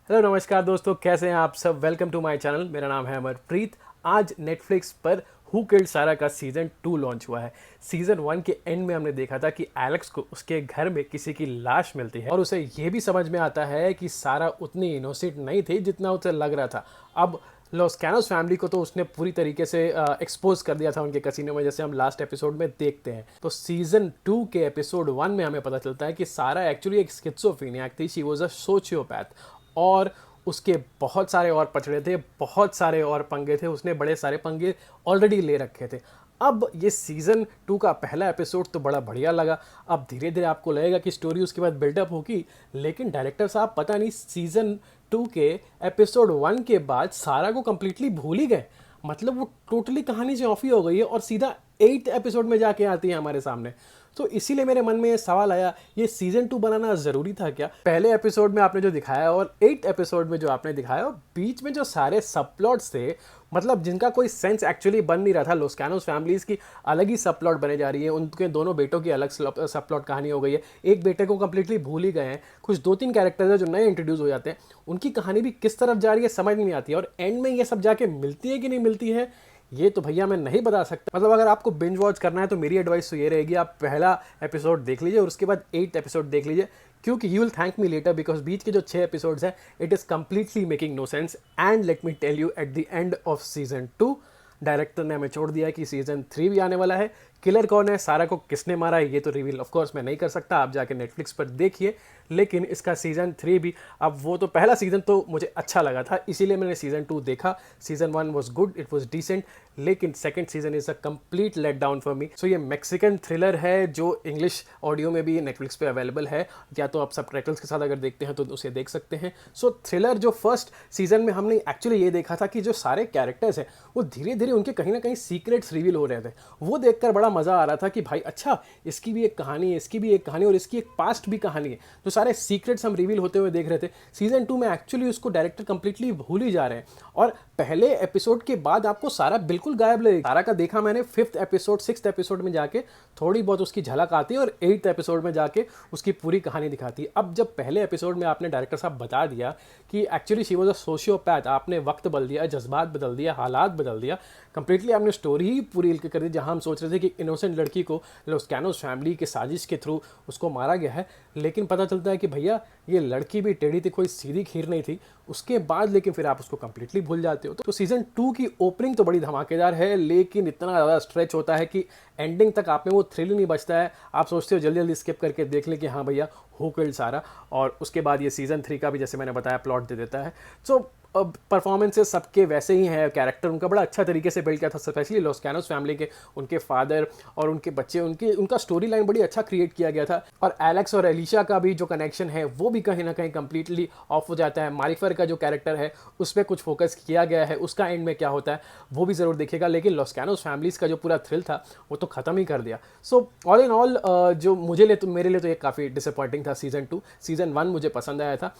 Hello नमस्कार दोस्तों, कैसे हैं आप सब। Welcome to my channel. मेरा नाम है अमरप्रीत। आज नेटफ्लिक्स पर हु किल्ड सारा का सीज़न 2 लॉन्च हुआ है। सीज़न 1 के एंड में हमने देखा था कि एलेक्स को उसके घर में किसी की लाश मिलती है और उसे यह भी समझ में आता है कि सारा उतनी इनोसेंट नहीं थी जितना उसे लग रहा था। अब लॉस कैनोस फैमिली को तो उसने पूरी तरीके से एक्सपोज कर दिया था उनके कसीनो में, जैसे हम लास्ट एपिसोड में देखते हैं। तो सीजन 2 के एपिसोड 1 में हमें पता चलता है कि सारा एक्चुअली एक स्किज़ोफ्रेनिक थी। शी वाज अ सोशियोपैथ और उसके बहुत सारे और पचड़े थे, बहुत सारे और पंगे थे। उसने बड़े सारे पंगे ऑलरेडी ले रखे थे। अब ये सीज़न 2 का पहला एपिसोड तो बड़ा बढ़िया लगा। अब धीरे धीरे आपको लगेगा कि स्टोरी उसके बाद बिल्डअप होगी, लेकिन डायरेक्टर साहब पता नहीं सीज़न 2 के एपिसोड 1 के बाद सारा को कंप्लीटली भूल ही गए। मतलब वो टोटली कहानी से ऑफ ही हो गई है और सीधा 8th एपिसोड में जाके आती है हमारे सामने। तो इसीलिए मेरे मन में ये सवाल आया, ये सीजन 2 बनाना ज़रूरी था क्या? पहले एपिसोड में आपने जो दिखाया और 8th एपिसोड में जो आपने दिखाया, बीच में जो सारे सब प्लॉट्स थे, मतलब जिनका कोई सेंस एक्चुअली बन नहीं रहा था। लॉस कैनोस फैमिलीज की अलग ही सब प्लॉट बने जा रही है, उनके दोनों बेटों की अलग सब प्लॉट कहानी हो गई है। एक बेटे को कंप्लीटली भूल ही गए हैं। कुछ 2-3 कैरेक्टर्स हैं जो नए इंट्रोड्यूस हो जाते हैं, उनकी कहानी भी किस तरफ जा रही है समझ नहीं आती है। और एंड में ये सब जाके मिलती है कि नहीं मिलती है, ये तो भैया मैं नहीं बता सकता। मतलब अगर आपको बिंज वॉच करना है तो मेरी एडवाइस तो ये रहेगी, आप पहला एपिसोड देख लीजिए और उसके बाद 8th एपिसोड देख लीजिए, क्योंकि you will thank me later, because बीच के जो 6 एपिसोड्स हैं, it is completely making no sense. And let me tell you, at the end of season 2 director ने हमें छोड़ दिया है कि सीजन 3 भी आने वाला है। किलर कौन है, सारा को किसने मारा है, ये तो रिवील ऑफ कोर्स मैं नहीं कर सकता, आप जाके नेटफ्लिक्स पर देखिए। लेकिन इसका सीजन 3 भी, अब वो तो पहला सीजन तो मुझे अच्छा लगा था, इसीलिए मैंने सीजन 2 देखा। Season 1 was good, it was decent, लेकिन second season is a complete let down for me. So ये मैक्सिकन थ्रिलर है जो इंग्लिश ऑडियो में भी नेटफ्लिक्स पे अवेलेबल है, या तो आप सब टाइटल्स के साथ अगर देखते हैं तो उसे देख सकते हैं। सो थ्रिलर जो फर्स्ट सीजन में हमने एक्चुअली ये देखा था कि जो सारे कैरेक्टर्स हैं वो धीरे धीरे उनके कहीं ना कहीं सीक्रेट्स रिवील हो रहे थे। वो देखकर बड़ा मजा आ रहा था कि भाई अच्छा, इसकी भी एक कहानी है, इसकी भी एक कहानी, और इसकी एक पास्ट भी कहानी है। जो सारे सीक्रेट्स हम रिवील होते हुए देख रहे थे, सीजन 2 में एक्चुअली उसको डायरेक्टर कंप्लीटली भूल ही जा रहे हैं। और पहले एपिसोड के बाद आपको सारा बिल्कुल गायब लगेगा। सारा का देखा मैंने 5th एपिसोड 6th एपिसोड में जाके थोड़ी बहुत उसकी झलक आती है, और 8th एपिसोड में जाके उसकी पूरी कहानी दिखाती है। अब जब पहले एपिसोड में आपने डायरेक्टर साहब बता दिया कि actually she was a sociopath, आपने वक्त बदल दिया, जज्बात बदल दिया, हालात बदल दिया, कंप्लीटली आपने स्टोरी ही पूरी कर दी। जहां हम सोच रहे थे कि इनोसेंट लड़की को लॉस कैनोस फैमिली के साजिश के थ्रू उसको मारा गया है, लेकिन पता चलता है कि भैया ये लड़की भी टेढ़ी थी, कोई सीधी खीर नहीं थी। उसके बाद लेकिन फिर आप उसको कंप्लीटली भूल जाते हो। तो सीजन 2 की ओपनिंग तो बड़ी धमाकेदार है, लेकिन इतना ज़्यादा स्ट्रेच होता है कि एंडिंग तक आप में वो थ्रिल नहीं बचता है। आप सोचते हो जल्दी जल्दी स्किप करके देख लें कि हाँ भैया हु किल्ड सारा, और उसके बाद ये सीजन 3 का भी जैसे मैंने बताया प्लॉट दे देता है। सो परफॉर्मेंसेस सबके वैसे ही हैं, कैरेक्टर उनका बड़ा अच्छा तरीके से बिल्ड किया था, स्पेशली लॉस कैनोस फैमिली के, उनके फादर और उनके बच्चे, उनका स्टोरी लाइन बड़ी अच्छा क्रिएट किया गया था। और एलेक्स और एलिशा का भी जो कनेक्शन है वो भी कहीं ना कहीं कंप्लीटली ऑफ हो जाता है। मारिफर का जो कैरेक्टर है उस पर कुछ फोकस किया गया है, उसका एंड में क्या होता है वो भी ज़रूर देखिएगा। लेकिन लॉस कैनोस फैमिलीज़ का जो पूरा थ्रिल था वो तो ख़त्म ही कर दिया। सो ऑल इन ऑल जो मेरे लिए तो ये काफ़ी डिसअपॉइंटिंग था सीजन 2। सीजन 1 मुझे पसंद आया था,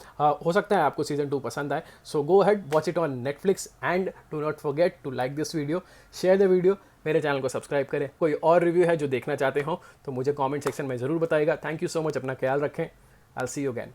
हो सकता है आपको सीजन 2 पसंद आए। सो गो ahead, watch it on Netflix and do not forget to like this video, share the video, मेरे चैनल को सब्सक्राइब करें। कोई और रिव्यू है जो देखना चाहते हो तो मुझे कमेंट सेक्शन में ज़रूर बताइएगा। थैंक यू सो मच, अपना ख्याल रखें। I will see you again.